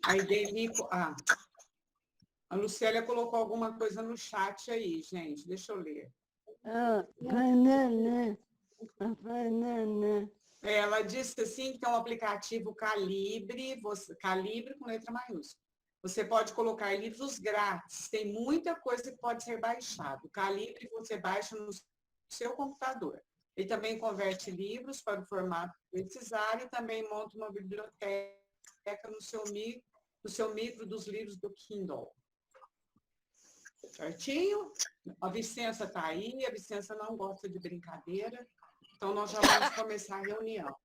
A Ideli, a Lucélia colocou alguma coisa no chat aí, gente. Deixa eu ler. Ela disse assim que é um aplicativo Calibre, Calibre com letra maiúscula. Você pode colocar livros grátis, tem muita coisa que pode ser baixado. O Calibre você baixa no seu computador. Ele também converte livros para o formato que precisar e também monta uma biblioteca no seu micro dos livros do Kindle. Certinho? A Vicença está aí, a Vicença não gosta de brincadeira, então nós já vamos começar a reunião.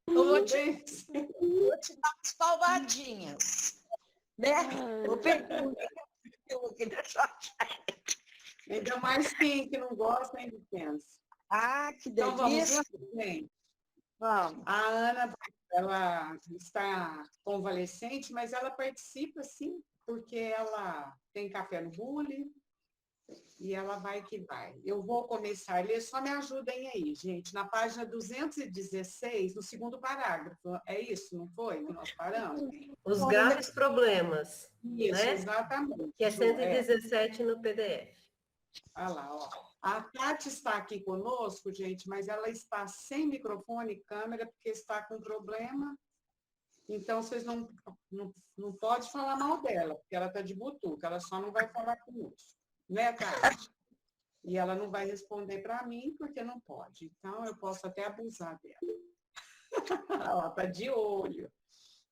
Eu vou te dar umas palmadinhas, né? Vou pegar aqui, deixa eu achar. Ainda mais quem que não gosta, hein, Vicença? Ah, que Então vamos delícia. lá, gente. Vamos. A Ana, ela está convalescente, mas ela participa, sim, porque ela tem café no bule e ela vai que vai. Eu vou começar a ler, só me ajudem aí, gente. Na página 216, no segundo parágrafo, é isso, não foi que nós paramos? Os graves problemas, Isso, né? exatamente. Que é 117 no PDF. Olha lá, ó. A Tati está aqui conosco, gente, mas ela está sem microfone e câmera, porque está com problema. Então, vocês não podem falar mal dela, porque ela está de butuca, ela só não vai falar conosco. Né, Tati? E ela não vai responder para mim, porque não pode. Então, eu posso até abusar dela. Ela está de olho.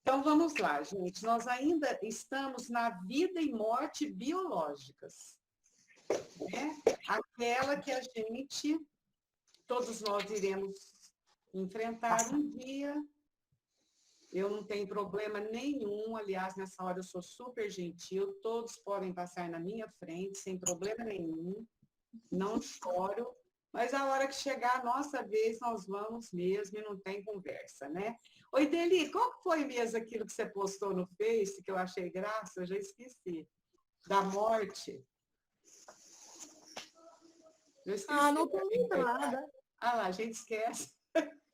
Então, vamos lá, gente. Nós ainda estamos na vida e morte biológicas. Né? Aquela que a gente, todos nós iremos enfrentar um dia. Eu não tenho problema nenhum, aliás, nessa hora eu sou super gentil, todos podem passar na minha frente, sem problema nenhum, não choro, mas a hora que chegar a nossa vez, nós vamos mesmo e não tem conversa, né? Oi, Deli, qual foi mesmo aquilo que você postou no Face, que eu achei graça? Eu já esqueci. Da morte. Não tô lembrada. Lá, a gente esquece.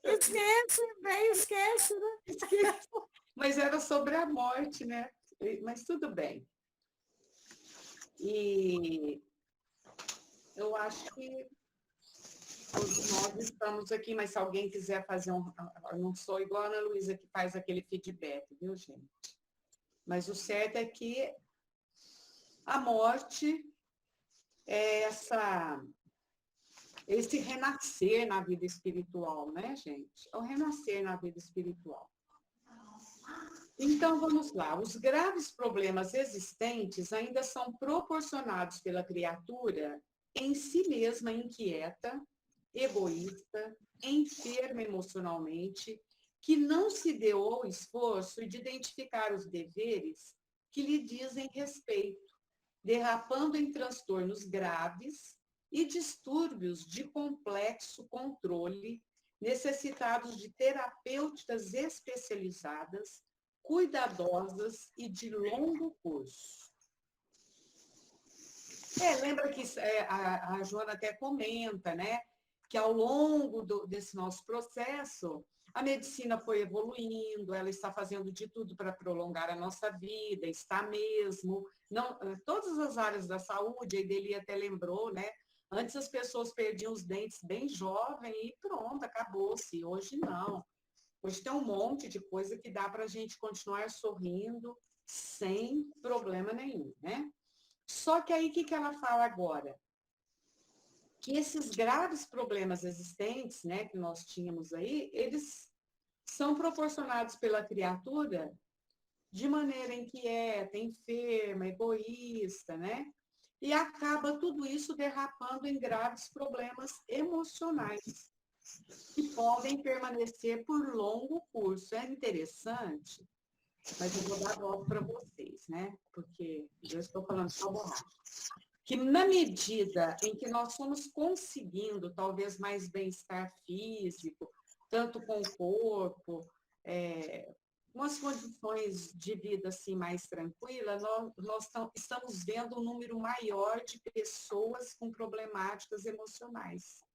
Esquece, bem, esquece, né? Esquece. Mas era sobre a morte, né? Mas tudo bem. E eu acho que todos nós estamos aqui, mas se alguém quiser fazer eu não sou igual a Ana Luísa que faz aquele feedback, viu, gente? Mas o certo é que a morte é esse renascer na vida espiritual, né, gente? É o renascer na vida espiritual. Então, vamos lá. Os graves problemas existentes ainda são proporcionados pela criatura em si mesma inquieta, egoísta, enferma emocionalmente, que não se deu ao esforço de identificar os deveres que lhe dizem respeito, derrapando em transtornos graves e distúrbios de complexo controle, necessitados de terapêuticas especializadas, cuidadosas e de longo curso. Lembra que a Joana até comenta, né, que ao longo desse nosso processo, a medicina foi evoluindo, ela está fazendo de tudo para prolongar a nossa vida, está mesmo. Não, todas as áreas da saúde, a Ideli até lembrou, né? Antes as pessoas perdiam os dentes bem jovem e pronto, acabou-se. Hoje não. Hoje tem um monte de coisa que dá para a gente continuar sorrindo sem problema nenhum, né? Só que aí, o que ela fala agora? Que esses graves problemas existentes, né, que nós tínhamos aí, eles são proporcionados pela criatura de maneira inquieta, enferma, egoísta, né? E acaba tudo isso derrapando em graves problemas emocionais, que podem permanecer por longo curso. É interessante, mas eu vou dar logo para vocês, né? Porque eu estou falando só borracha. Que na medida em que nós fomos conseguindo talvez mais bem-estar físico, tanto com o corpo, umas condições de vida assim mais tranquila, nós estamos vendo um número maior de pessoas com problemáticas emocionais.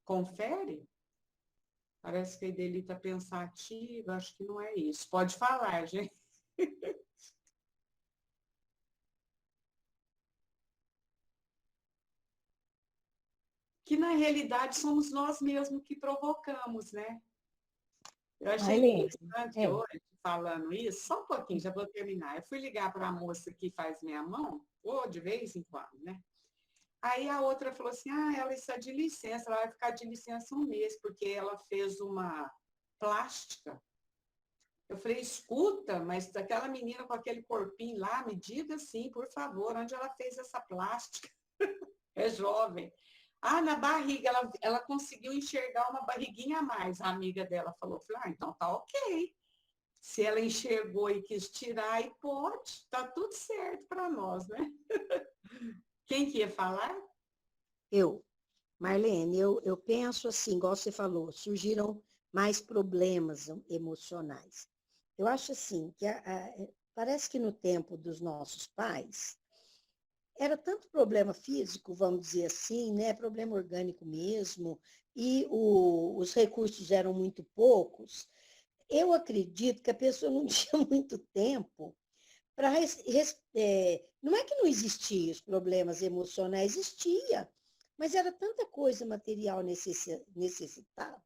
Confere? Parece que a Ideli está pensativa, acho que não é isso. Pode falar, gente. Que na realidade somos nós mesmos que provocamos, né? Eu achei Marlene, interessante é, hoje, falando isso, só um pouquinho, já vou terminar. Eu fui ligar para a moça que faz minha mão, ou de vez em quando, né? Aí a outra falou assim: ela está de licença, ela vai ficar de licença um mês, porque ela fez uma plástica. Eu falei: escuta, mas aquela menina com aquele corpinho lá, me diga assim, por favor, onde ela fez essa plástica? É jovem. Na barriga, ela conseguiu enxergar uma barriguinha a mais, a amiga dela falou. Eu falei: então tá ok. Se ela enxergou e quis tirar, aí pode, tá tudo certo para nós, né? Quem que ia falar? Eu, Marlene, eu penso assim, igual você falou, surgiram mais problemas emocionais. Eu acho assim, que parece que no tempo dos nossos pais, era tanto problema físico, vamos dizer assim, né? Problema orgânico mesmo, e os recursos eram muito poucos. Eu acredito que a pessoa não tinha muito tempo para. Não é que não existia os problemas emocionais, existia, mas era tanta coisa material necessitada,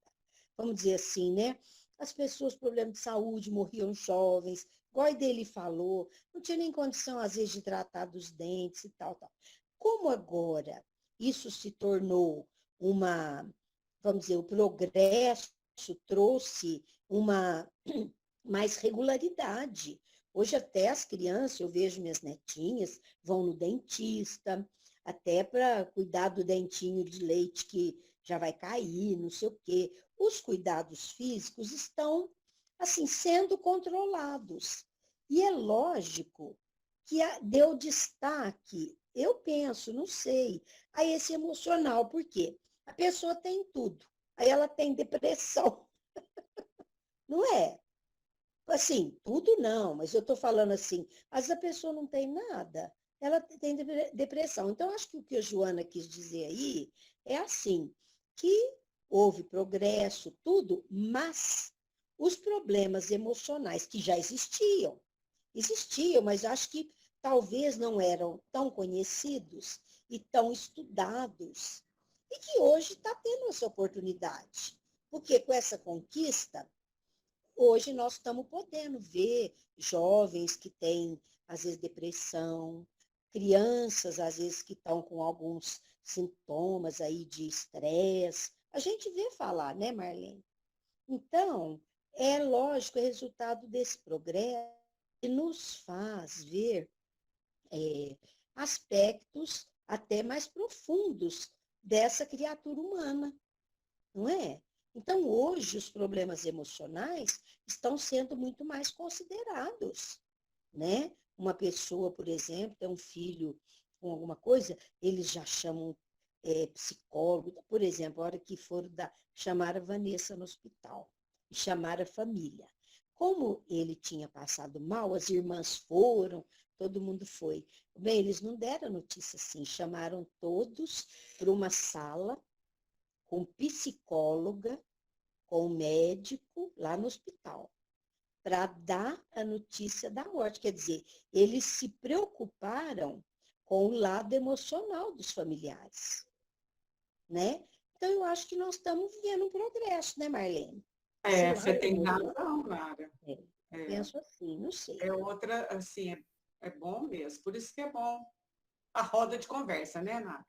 vamos dizer assim, né? As pessoas, problemas de saúde, morriam jovens, igual a dele falou, não tinha nem condição, às vezes, de tratar dos dentes e tal, tal. Como agora isso se tornou uma, vamos dizer, o progresso trouxe uma mais regularidade. Hoje até as crianças, eu vejo minhas netinhas, vão no dentista, até para cuidar do dentinho de leite que já vai cair, não sei o quê. Os cuidados físicos estão, assim, sendo controlados. E é lógico que deu destaque, eu penso, não sei, a esse emocional, por quê? A pessoa tem tudo, aí ela tem depressão, não é? Assim, tudo não, mas eu estou falando assim, às vezes a pessoa não tem nada, ela tem depressão. Então, acho que o que a Joana quis dizer aí é assim, que houve progresso, tudo, mas os problemas emocionais que já existiam, mas acho que talvez não eram tão conhecidos e tão estudados, e que hoje está tendo essa oportunidade. Porque com essa conquista, hoje nós estamos podendo ver jovens que têm, às vezes, depressão, crianças, às vezes, que estão com alguns sintomas aí de estresse. A gente vê falar, né, Marlene? Então, é lógico, é resultado desse progresso que nos faz ver aspectos até mais profundos dessa criatura humana, não é? Então, hoje, os problemas emocionais estão sendo muito mais considerados, né? Uma pessoa, por exemplo, tem um filho com alguma coisa, eles já chamam psicólogo. Por exemplo, a hora que foram chamar a Vanessa no hospital e chamar a família. Como ele tinha passado mal, as irmãs foram, todo mundo foi. Bem, eles não deram notícia assim, chamaram todos para uma sala com psicóloga, com médico lá no hospital, para dar a notícia da morte. Quer dizer, eles se preocuparam com o lado emocional dos familiares, né? Então, eu acho que nós estamos vivendo um progresso, né, Marlene? Sei lá, Você tem razão, Clara. É, penso assim, não sei. é outra, assim, é bom mesmo. Por isso que é bom a roda de conversa, né, Nara?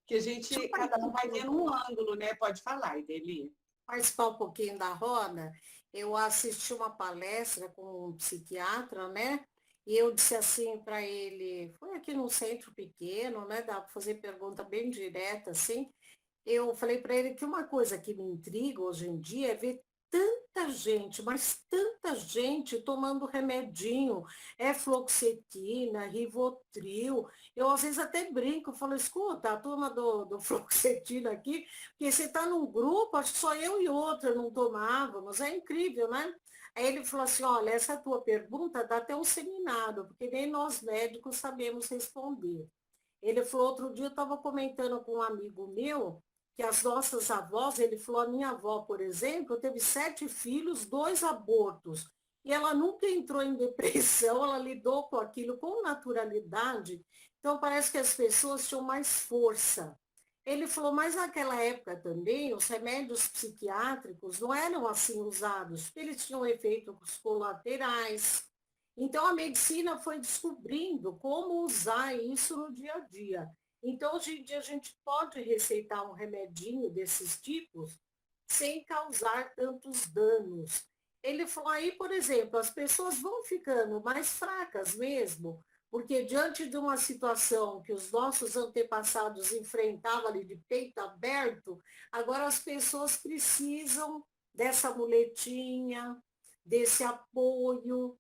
Que a gente, cada um vai vendo um ângulo, né? Pode falar, Ideli. Participar um pouquinho da roda, eu assisti uma palestra com um psiquiatra, né? E eu disse assim para ele, foi aqui num centro pequeno, né? Dá para fazer pergunta bem direta, assim. Eu falei para ele que uma coisa que me intriga hoje em dia é ver tanta gente, mas tanta gente tomando remedinho, fluoxetina, Rivotril. Eu às vezes até brinco, falo, escuta, a turma do fluoxetina aqui, porque você está num grupo, acho que só eu e outra não tomávamos, é incrível, né? Aí ele falou assim, olha, essa tua pergunta dá até um seminário, porque nem nós médicos sabemos responder. Ele falou, outro dia eu estava comentando com um amigo meu, que as nossas avós, ele falou, a minha avó, por exemplo, teve 7 filhos, 2 abortos. E ela nunca entrou em depressão, ela lidou com aquilo com naturalidade. Então, parece que as pessoas tinham mais força. Ele falou, mas naquela época também, os remédios psiquiátricos não eram assim usados, porque eles tinham efeitos colaterais. Então, a medicina foi descobrindo como usar isso no dia a dia. Então, hoje em dia, a gente pode receitar um remedinho desses tipos sem causar tantos danos. Ele falou aí, por exemplo, as pessoas vão ficando mais fracas mesmo, porque diante de uma situação que os nossos antepassados enfrentavam ali de peito aberto, agora as pessoas precisam dessa muletinha, desse apoio,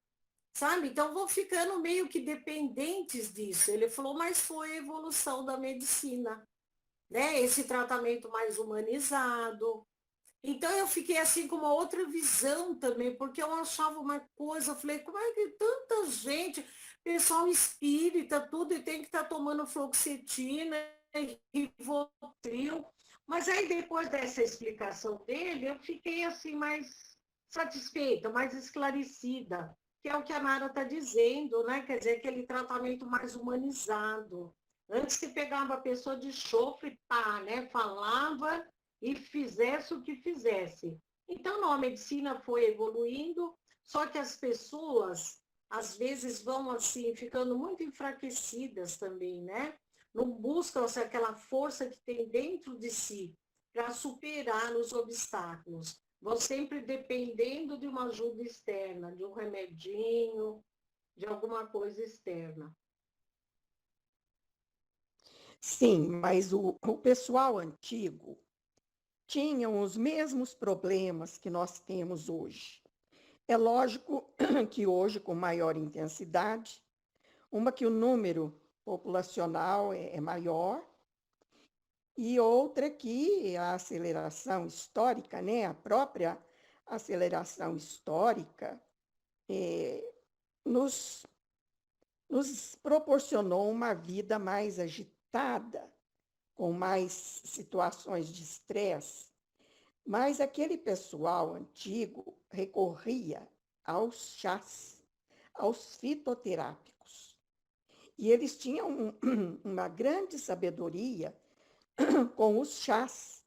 sabe? Então vão ficando meio que dependentes disso. Ele falou, mas foi a evolução da medicina, né? Esse tratamento mais humanizado. Então eu fiquei assim com uma outra visão também, porque eu achava uma coisa, eu falei, como é que tanta gente, pessoal espírita, tudo, e tem que estar tomando fluoxetina e Rivotril. Mas aí depois dessa explicação dele, eu fiquei assim mais satisfeita, mais esclarecida, que é o que a Nara está dizendo, né? Quer dizer, aquele tratamento mais humanizado. Antes que pegava a pessoa de chofre, pá, né? Falava e fizesse o que fizesse. Então, não, a medicina foi evoluindo, só que as pessoas, às vezes, vão assim, ficando muito enfraquecidas também, né? Não buscam assim, aquela força que tem dentro de si para superar os obstáculos. Vão sempre dependendo de uma ajuda externa, de um remedinho, de alguma coisa externa. Sim, mas o pessoal antigo tinham os mesmos problemas que nós temos hoje. É lógico que hoje, com maior intensidade, uma que o número populacional é maior, e outra que a aceleração histórica, né, a própria aceleração histórica, nos proporcionou uma vida mais agitada, com mais situações de estresse, mas aquele pessoal antigo recorria aos chás, aos fitoterápicos. E eles tinham uma grande sabedoria com os chás,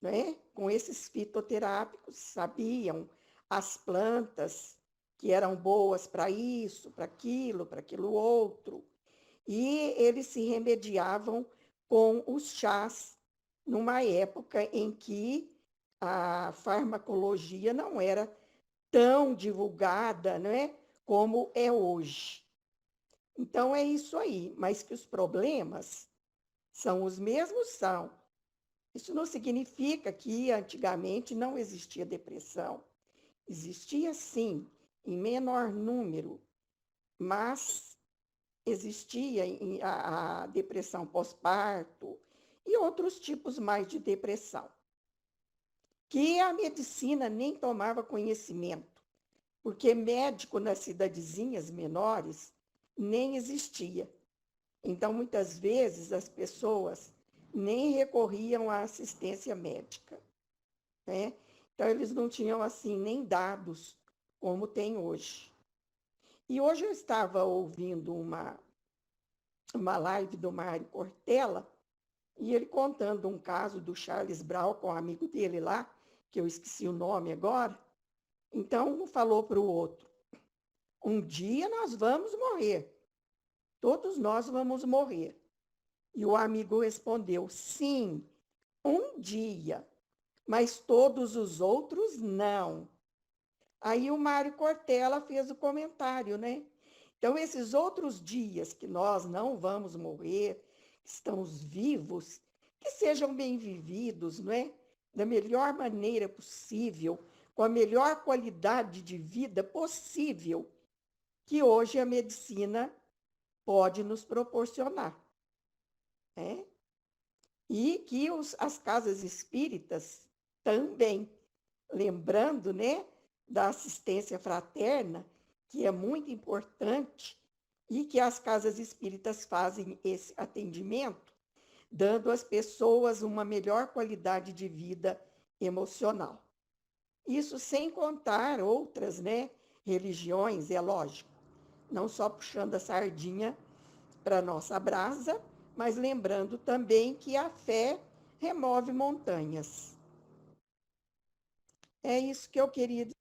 né? Com esses fitoterápicos, sabiam as plantas que eram boas para isso, para aquilo outro. E eles se remediavam com os chás, numa época em que a farmacologia não era tão divulgada, né, como é hoje. Então, é isso aí, mas que os problemas são os mesmos, são. Isso não significa que antigamente não existia depressão. Existia, sim, em menor número, mas existia a depressão pós-parto e outros tipos mais de depressão, que a medicina nem tomava conhecimento, porque médico nas cidadezinhas menores nem existia. Então, muitas vezes, as pessoas nem recorriam à assistência médica, né? Então, eles não tinham, assim, nem dados como tem hoje. E hoje eu estava ouvindo uma live do Mário Cortella, e ele contando um caso do Charles Brown com um amigo dele lá, que eu esqueci o nome agora. Então, um falou para o outro, um dia nós vamos morrer. Todos nós vamos morrer. E o amigo respondeu, sim, um dia, mas todos os outros não. Aí o Mário Cortella fez o comentário, né? Então, esses outros dias que nós não vamos morrer, que estamos vivos, que sejam bem vividos, não é? Da melhor maneira possível, com a melhor qualidade de vida possível, que hoje a medicina pode nos proporcionar. Né? E que as casas espíritas também, lembrando, né, da assistência fraterna, que é muito importante, e que as casas espíritas fazem esse atendimento dando às pessoas uma melhor qualidade de vida emocional. Isso sem contar outras, né, religiões, é lógico, não só puxando a sardinha para a nossa brasa, mas lembrando também que a fé remove montanhas. É isso que eu queria dizer.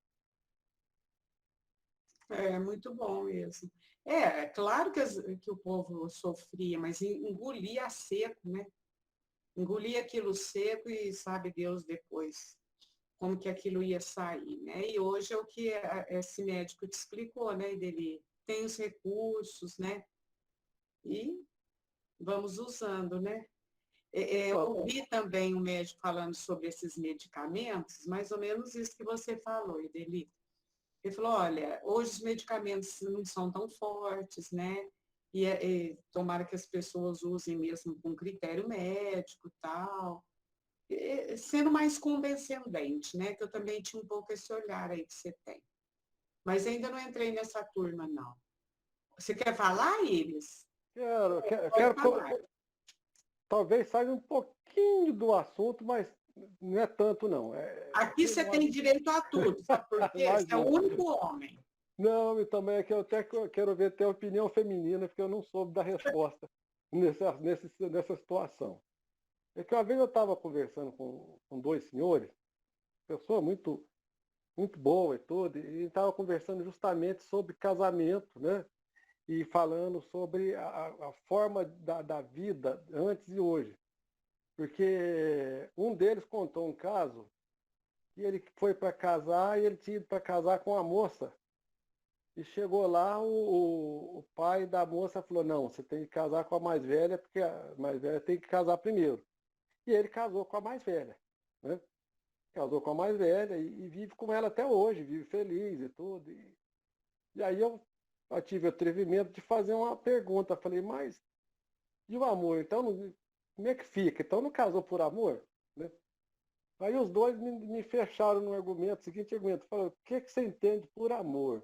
É muito bom mesmo. É claro que o povo sofria, mas engolia a seco, né? Engolia aquilo seco e sabe Deus depois como que aquilo ia sair, né? E hoje é o que esse médico te explicou, né? Ele tem os recursos, né? E vamos usando, né? Eu ouvi também um médico falando sobre esses medicamentos, mais ou menos isso que você falou, Ideli. Ele falou, olha, hoje os medicamentos não são tão fortes, né? E tomara que as pessoas usem mesmo com critério médico e tal. Sendo mais condescendente, né? Que eu também tinha um pouco esse olhar aí que você tem. Mas ainda não entrei nessa turma, não. Você quer falar, Iris? Quero talvez saia um pouquinho do assunto, mas não é tanto, não. Aqui você tem direito a tudo, sabe por quê? Você é o único homem. Não, e também é que eu até quero ver até a opinião feminina, porque eu não soube da resposta nessa situação. É que uma vez eu estava conversando com dois senhores, pessoa muito, muito boa e tudo, e estava conversando justamente sobre casamento, né? E falando sobre a forma da vida antes e hoje. Porque um deles contou um caso que ele foi para casar e ele tinha ido para casar com uma moça. E chegou lá, o pai da moça falou, não, você tem que casar com a mais velha, porque a mais velha tem que casar primeiro. E ele casou com a mais velha, né? Casou com a mais velha e vive com ela até hoje, vive feliz e tudo. E aí eu tive o atrevimento de fazer uma pergunta. Falei, mas e o amor? Então, como é que fica? Então não casou por amor? Né? Aí os dois me fecharam no argumento, seguinte argumento. Falaram, o que você entende por amor?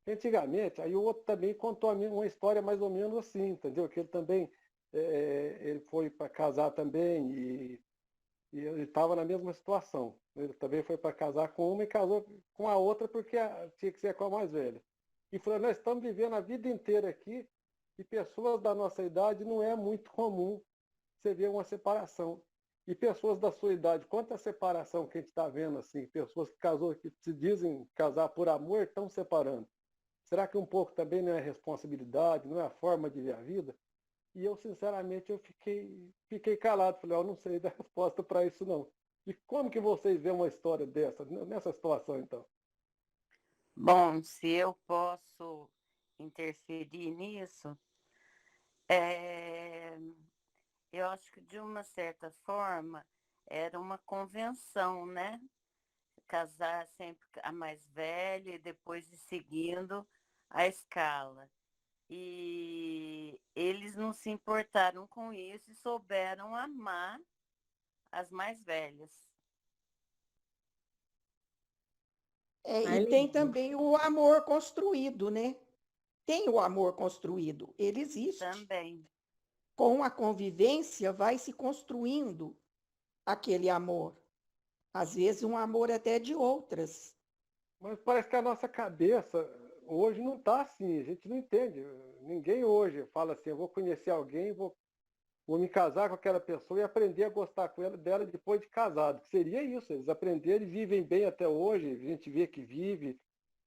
Antigamente, aí o outro também contou a mim uma história mais ou menos assim, entendeu? Que ele também ele foi para casar também e ele estava na mesma situação. Ele também foi para casar com uma e casou com a outra porque tinha que ser com a mais velha. E falou, nós estamos vivendo a vida inteira aqui e pessoas da nossa idade não é muito comum você ver uma separação. E pessoas da sua idade, quanta separação que a gente está vendo assim, pessoas que se dizem casar por amor estão separando. Será que um pouco também não é responsabilidade, não é a forma de ver a vida? E eu, sinceramente, eu fiquei calado. Falei, eu não sei dar resposta para isso, não. E como que vocês veem uma história dessa, nessa situação, então? Bom, se eu posso interferir nisso, eu acho que, de uma certa forma, era uma convenção, né? Casar sempre a mais velha e depois ir seguindo a escala. E eles não se importaram com isso e souberam amar as mais velhas. E tem também o amor construído, né? Tem o amor construído, ele existe. Também. Com a convivência vai se construindo aquele amor. Às vezes um amor até de outras. Mas parece que a nossa cabeça hoje não está assim, a gente não entende. Ninguém hoje fala assim, eu vou conhecer alguém, vou me casar com aquela pessoa e aprender a gostar dela depois de casado. Que seria isso, eles aprenderam e vivem bem até hoje, a gente vê que vive,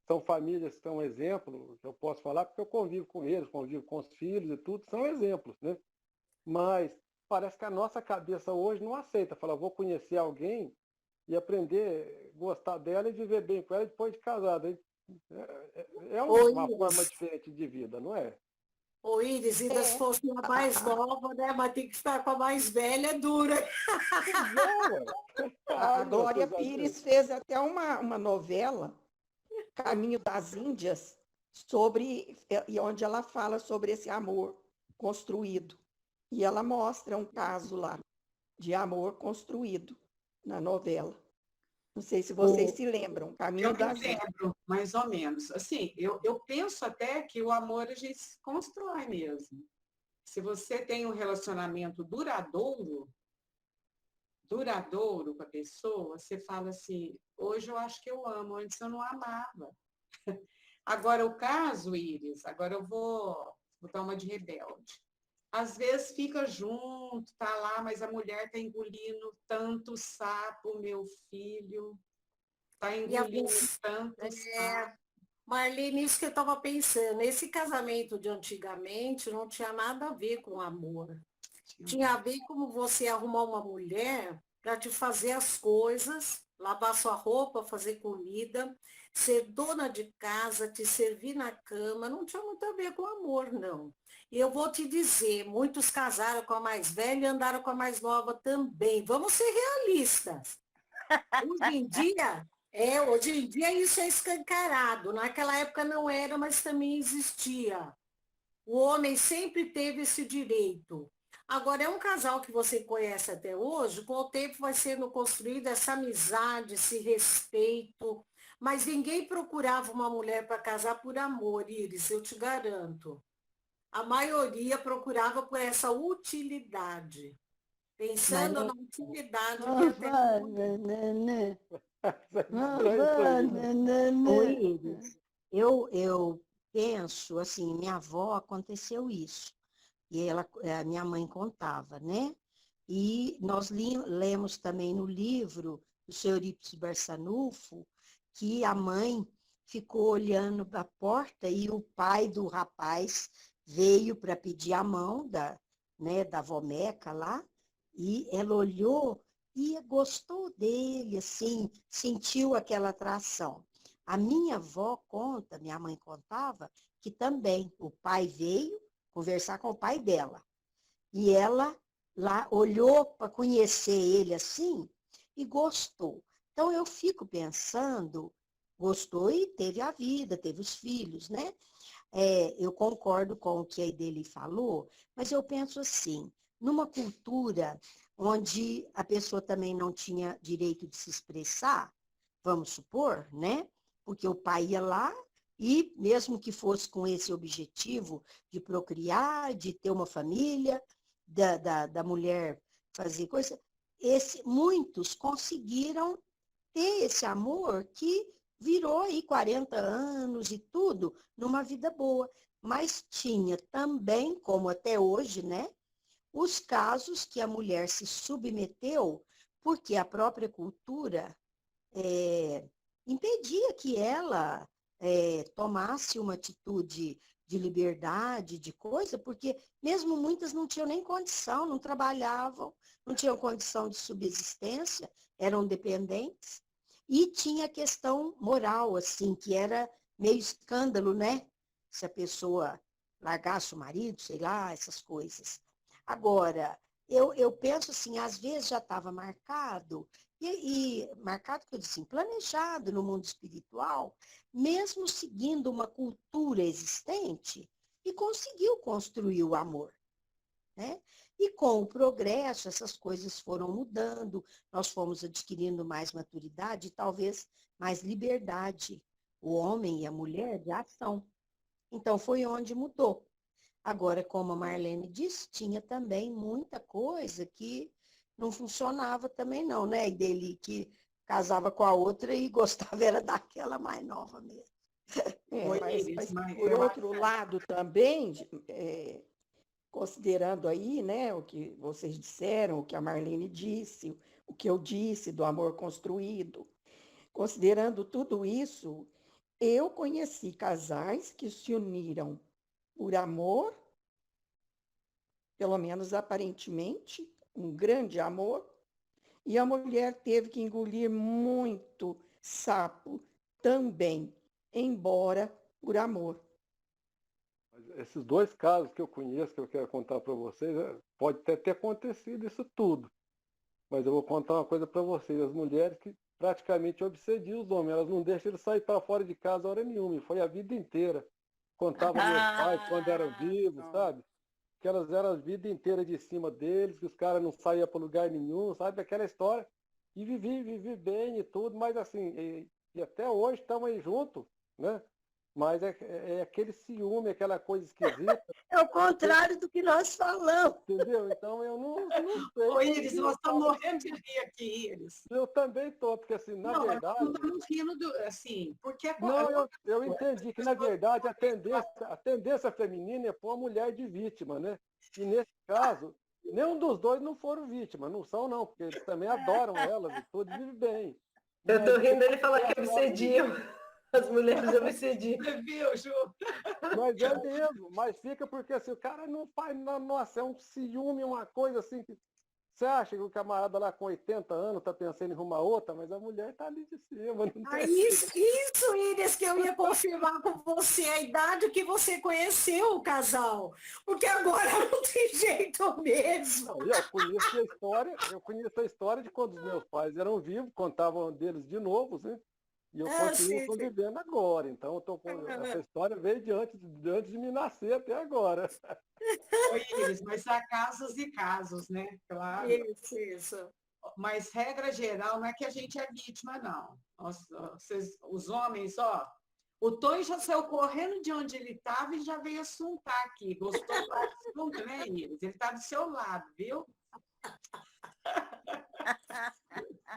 são famílias que são exemplo, eu posso falar porque eu convivo com eles, convivo com os filhos e tudo, são exemplos, né? Mas parece que a nossa cabeça hoje não aceita, fala, vou conhecer alguém e aprender a gostar dela e viver bem com ela depois de casado. É uma forma diferente de vida, não é? Ô, Iris, ainda se fosse a mais nova, né? Mas tem que estar com a mais velha, é dura. A Glória Pires fez até uma novela, Caminho das Índias, e onde ela fala sobre esse amor construído. E ela mostra um caso lá de amor construído na novela. Não sei se vocês se lembram. Caminho das Índias. Eu lembro, mais ou menos. Assim, eu penso até que o amor a gente se constrói mesmo. Se você tem um relacionamento duradouro com a pessoa, você fala assim, hoje eu acho que eu amo, antes eu não amava. Agora, o caso, Iris, agora eu vou dar uma de rebelde. Às vezes fica junto, tá lá, mas a mulher tá engolindo tanto sapo, meu filho, tá E a engolindo tanto sapo. Marlene, isso que eu estava pensando, esse casamento de antigamente não tinha nada a ver com amor. Tinha a ver como você arrumar uma mulher para te fazer as coisas, lavar sua roupa, fazer comida, ser dona de casa, te servir na cama, não tinha muito a ver com amor, não. E eu vou te dizer, muitos casaram com a mais velha e andaram com a mais nova também. Vamos ser realistas. Hoje em dia isso é escancarado. Naquela época não era, mas também existia. O homem sempre teve esse direito. Agora, é um casal que você conhece até hoje, com o tempo vai sendo construída essa amizade, esse respeito, mas ninguém procurava uma mulher para casar por amor, Iris, eu te garanto. A maioria procurava por essa utilidade, pensando na utilidade que ia ter. Oi, Iris. Eu penso, assim, minha avó aconteceu isso. E a minha mãe contava, né? E nós lemos também no livro do seu Eurípides Barçanufo que a mãe ficou olhando para a porta e o pai do rapaz veio para pedir a mão da vomeca lá, e ela olhou e gostou dele, assim, sentiu aquela atração. A minha avó conta, minha mãe contava, que também o pai veio conversar com o pai dela. E ela lá olhou para conhecer ele assim e gostou. Então eu fico pensando, gostou e teve a vida, teve os filhos, né? Eu concordo com o que a Ideli falou, mas eu penso assim, numa cultura onde a pessoa também não tinha direito de se expressar, vamos supor, né? Porque o pai ia lá e, mesmo que fosse com esse objetivo de procriar, de ter uma família, da mulher fazer coisa, muitos conseguiram ter esse amor que virou aí 40 anos e tudo, numa vida boa. Mas tinha também, como até hoje, né, os casos que a mulher se submeteu porque a própria cultura impedia que ela tomasse uma atitude de liberdade, de coisa, porque mesmo muitas não tinham nem condição, não trabalhavam, não tinham condição de subsistência, eram dependentes. E tinha a questão moral, assim, que era meio escândalo, né? Se a pessoa largasse o marido, sei lá, essas coisas. Agora, eu penso assim, às vezes já estava marcado, e marcado, que eu disse, planejado no mundo espiritual, mesmo seguindo uma cultura existente, e conseguiu construir o amor, né? E com o progresso, essas coisas foram mudando, nós fomos adquirindo mais maturidade e talvez mais liberdade, o homem e a mulher de ação. Então, foi onde mudou. Agora, como a Marlene disse, tinha também muita coisa que não funcionava também não, né? E dele que casava com a outra e gostava era daquela mais nova mesmo. Mas por outro lado também, considerando aí, né, o que vocês disseram, o que a Marlene disse, o que eu disse do amor construído, considerando tudo isso, eu conheci casais que se uniram por amor, pelo menos aparentemente, um grande amor, e a mulher teve que engolir muito sapo também, embora por amor. Esses dois casos que eu conheço, que eu quero contar para vocês, pode até ter acontecido isso tudo. Mas eu vou contar uma coisa para vocês. As mulheres que praticamente obsediam os homens, elas não deixam eles sair para fora de casa hora nenhuma. E foi a vida inteira. Contava meus pais quando eram vivos, sabe? Que elas eram a vida inteira de cima deles, que os caras não saíam para lugar nenhum, sabe? Aquela história. E vivi bem e tudo, mas assim, e até hoje estamos aí juntos, né? mas é aquele ciúme, aquela coisa esquisita, É o contrário do que nós falamos. entendeu? Então eu não sei. Ô, Iris, nós estamos morrendo de rir aqui, Iris. Eu também estou, porque assim, na Não, verdade. nós não estamos rindo assim, porque Não, eu entendi que, na verdade, a tendência feminina é pôr a mulher de vítima, né? E nesse caso, nenhum dos dois não foram vítimas, não são não, porque eles também adoram elas e tudo, e vivem bem. Eu tô rindo dele falar que obsediam. As mulheres obsediam. Você viu, Ju? Mas é mesmo, mas fica porque assim, o cara não faz, nossa, é um ciúme, uma coisa assim que você acha que o camarada lá com 80 anos tá pensando em arrumar outra, mas a mulher tá ali de cima. Não Ah, tem isso, Iris, que eu ia confirmar com você a idade que você conheceu o casal. Porque agora não tem jeito mesmo. Eu conheço a história de quando os meus pais eram vivos, contavam deles de novo, né? E eu continuo sim. convivendo agora. Então, eu tô com essa história veio de antes de me nascer até agora. Ô, Iris, mas há casos e casos, né? Claro. Isso. Mas, regra geral, não é que a gente é vítima, não. Os homens, ó, o Tonho já saiu correndo de onde ele estava e já veio assuntar aqui. Gostou do assunto, né, Iris? Ele está do seu lado, viu?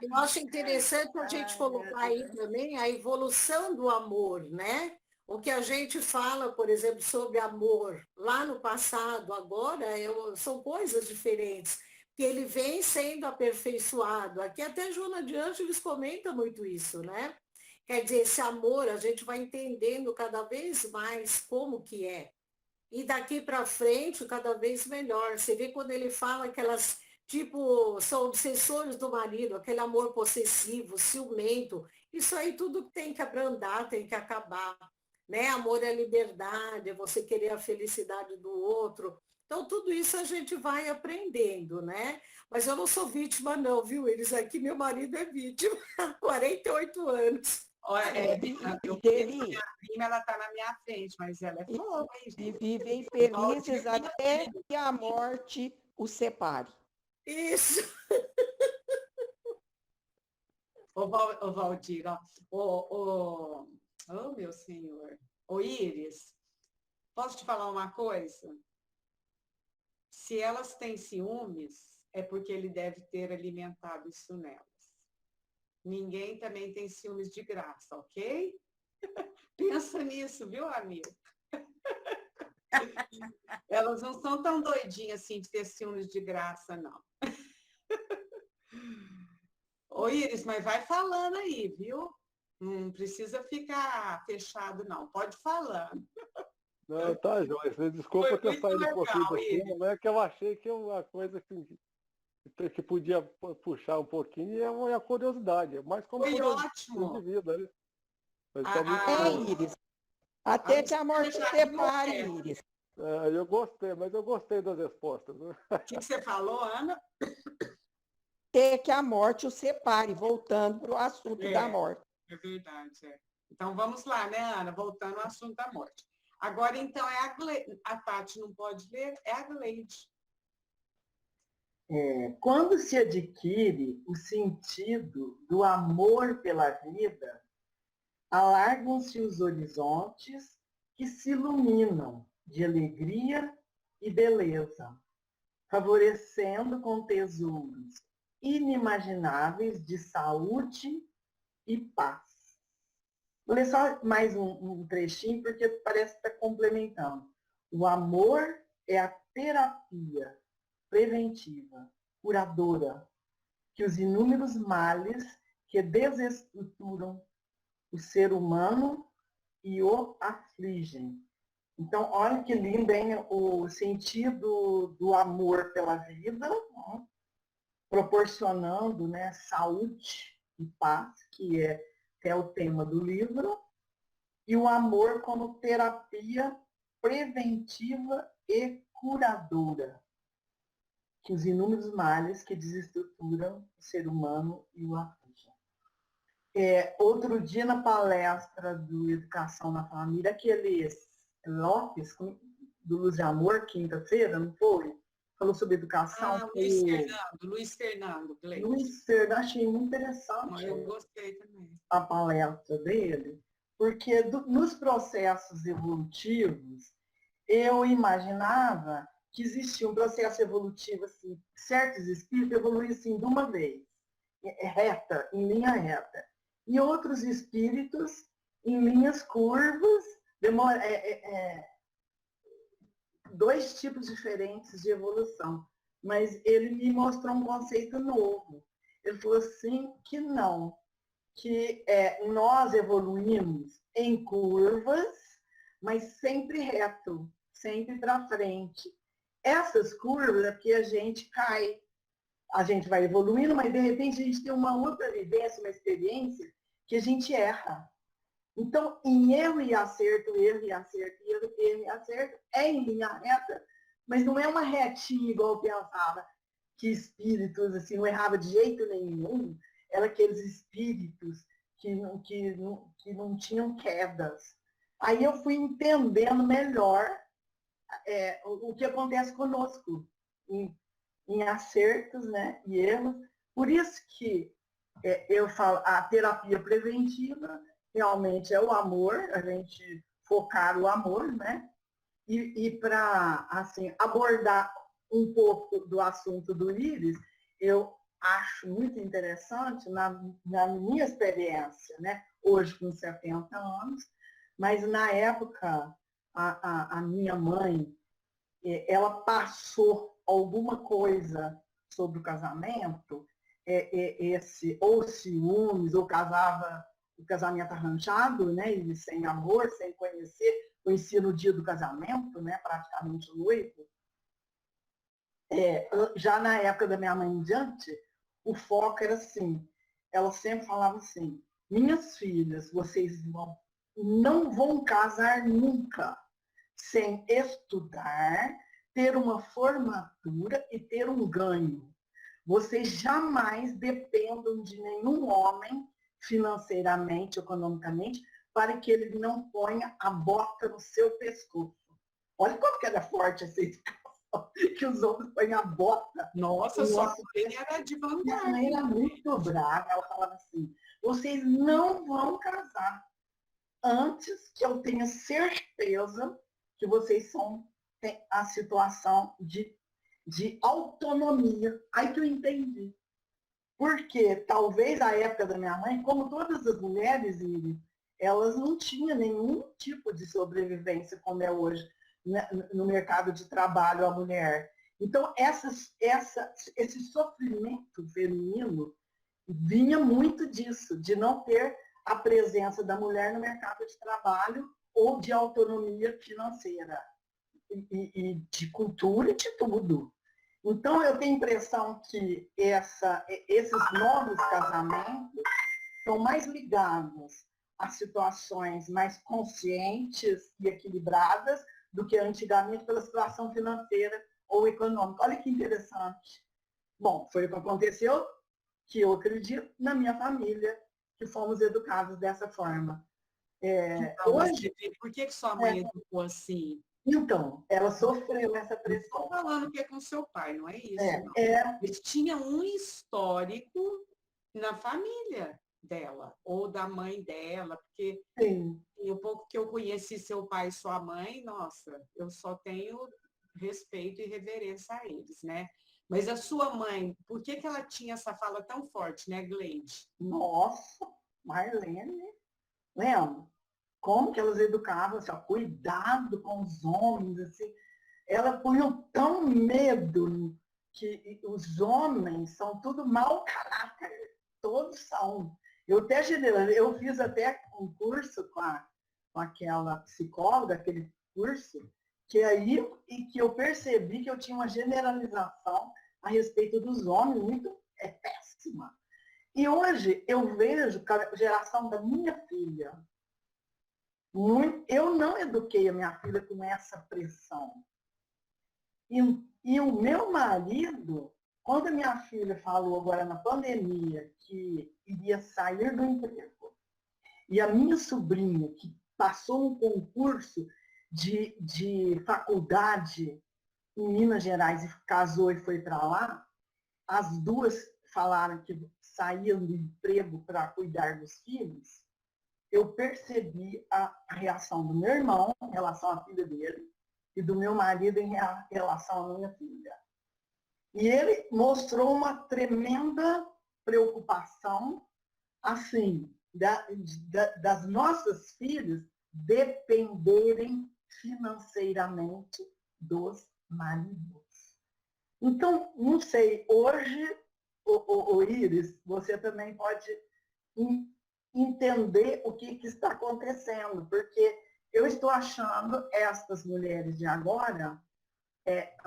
Eu acho interessante a gente colocar aí também a evolução do amor, né? O que a gente fala, por exemplo, sobre amor lá no passado, agora, são coisas diferentes, que ele vem sendo aperfeiçoado. Aqui até Joana de Ângeles comenta muito isso, né? Quer dizer, esse amor, a gente vai entendendo cada vez mais como que é. E daqui para frente, cada vez melhor. Você vê quando ele fala aquelas, tipo, são obsessores do marido, aquele amor possessivo, ciumento. Isso aí tudo tem que abrandar, tem que acabar. Né? Amor é liberdade, é você querer a felicidade do outro. Então, tudo isso a gente vai aprendendo, né? Mas eu não sou vítima, não, viu? Eles aqui, meu marido é vítima há 48 anos. Olha, eu conheço a minha prima, ela está na minha frente, mas ela é fogo, hein, E gente? vivem felizes até que a morte os separe. Isso. Ô, Valdir, ó, oh, meu senhor. Ô, Iris, posso te falar uma coisa? Se elas têm ciúmes, é porque ele deve ter alimentado isso nelas. Ninguém também tem ciúmes de graça, ok? Pensa nisso, viu, amigo? Elas não são tão doidinhas assim de ter ciúmes de graça, não. Ô, Iris, mas vai falando aí, viu? Não precisa ficar fechado, não. Pode falar. Não, tá, Joyce. Desculpa Foi ter muito saído um legal, pouquinho do Iris. tema, mas é que eu achei que é uma coisa que podia puxar um pouquinho e é a curiosidade. Mas como Foi curiosidade ótimo. de vida, né? Mas Ah, tá muito ah, bom. Iris. Até que a morte já separe, viu, Iris. Eu gostei, mas eu gostei das respostas. Né? O que você falou, Ana? Até que a morte os separe, voltando para o assunto da morte. É verdade, é. Então vamos lá, né, Ana? Voltando ao assunto da morte. Agora, então, a Tati não pode ler, é a Gleide. Quando se adquire o sentido do amor pela vida, alargam-se os horizontes que se iluminam de alegria e beleza, favorecendo com tesouros inimagináveis de saúde e paz. Vou ler só mais um trechinho, porque parece que está complementando. O amor é a terapia preventiva, curadora, que os inúmeros males que desestruturam o ser humano e o afligem. Então, olha que lindo, hein? O sentido do amor pela vida, né? Proporcionando, né, saúde e paz, que é o tema do livro, e o amor como terapia preventiva e curadora, que os inúmeros males que desestruturam o ser humano e o afligem. Outro dia, na palestra do Educação na Família, aquele Lopes, do Luz de Amor, quinta-feira, não foi? Falou sobre educação. Luiz Fernando, Gleide. Luiz Fernando, achei muito interessante. Eu gostei também. A palestra dele. porque nos processos evolutivos, eu imaginava que existia um processo evolutivo, assim, certos espíritos evoluíam assim de uma vez, reta, em linha reta, e outros espíritos em linhas curvas, dois tipos diferentes de evolução. Mas ele me mostrou um conceito novo. Ele falou assim que não, que nós evoluímos em curvas, mas sempre reto, sempre para frente. Essas curvas é porque a gente cai, a gente vai evoluindo, mas de repente a gente tem uma outra vivência, uma experiência que a gente erra. Então, em erro e acerto, erro e acerto, erro e acerto, é em linha reta, mas não é uma retinha igual eu pensava, que espíritos assim, não errava de jeito nenhum, eram aqueles espíritos que não tinham quedas. Aí eu fui entendendo melhor o que acontece conosco em acertos, né, e erros. Por isso que eu falo, a terapia preventiva realmente é o amor, a gente focar o amor, né? E para assim, abordar um pouco do assunto do Íris, eu acho muito interessante, na minha experiência, né? Hoje com 70 anos, mas na época a minha mãe, ela passou alguma coisa sobre o casamento, ou ciúmes, ou casava o casamento arranjado, né, e sem amor, sem conhecer, conhecia no dia do casamento, né, praticamente noivo. Já na época da minha mãe em diante, o foco era assim, ela sempre falava assim, minhas filhas, vocês não vão casar nunca sem estudar, ter uma formatura e ter um ganho. Vocês jamais dependam de nenhum homem financeiramente, economicamente, para que ele não ponha a bota no seu pescoço. Olha como que era forte essa educação, que os homens põem a bota. Nossa, sua mãe era de Minha vanguarda. mãe era muito brava, ela falava assim, vocês não vão casar antes que eu tenha certeza que vocês têm a situação de autonomia. Aí que eu entendi. Porque talvez a época da minha mãe, como todas as mulheres, elas não tinham nenhum tipo de sobrevivência como é hoje, né, no mercado de trabalho a mulher. Então, esse sofrimento feminino vinha muito disso, de não ter a presença da mulher no mercado de trabalho ou de autonomia financeira, e de cultura e de tudo. Então, eu tenho a impressão que esses novos casamentos estão mais ligados a situações mais conscientes e equilibradas do que antigamente pela situação financeira ou econômica. Olha que interessante. Bom, foi o que aconteceu, que eu acredito, na minha família, que fomos educados dessa forma. Então, hoje, por que sua mãe educou assim? Então, ela sofreu essa pressão. Estou falando que é com seu pai, não é isso? Não. Eles tinham um histórico na família dela, ou da mãe dela, porque o pouco que eu conheci seu pai e sua mãe, nossa, eu só tenho respeito e reverência a eles, né? Mas a sua mãe, por que ela tinha essa fala tão forte, né, Gleide? Nossa, Marlene, lembra? Como que elas educavam, assim, ó, cuidado com os homens, assim. Ela punha tão medo que os homens são tudo mau caráter, todos são. Eu fiz até um curso com aquela psicóloga, aquele curso, que eu percebi que eu tinha uma generalização a respeito dos homens muito péssima. E hoje eu vejo que a geração da minha filha, eu não eduquei a minha filha com essa pressão. E o meu marido, quando a minha filha falou agora na pandemia que iria sair do emprego, e a minha sobrinha, que passou um concurso de faculdade em Minas Gerais e casou e foi para lá, as duas falaram que saíam do emprego para cuidar dos filhos. eu percebi a reação do meu irmão em relação à filha dele e do meu marido em relação à minha filha. E ele mostrou uma tremenda preocupação, assim, das nossas filhas dependerem financeiramente dos maridos. Então, não sei, hoje, o Iris, você também pode entender o que está acontecendo, porque eu estou achando essas mulheres de agora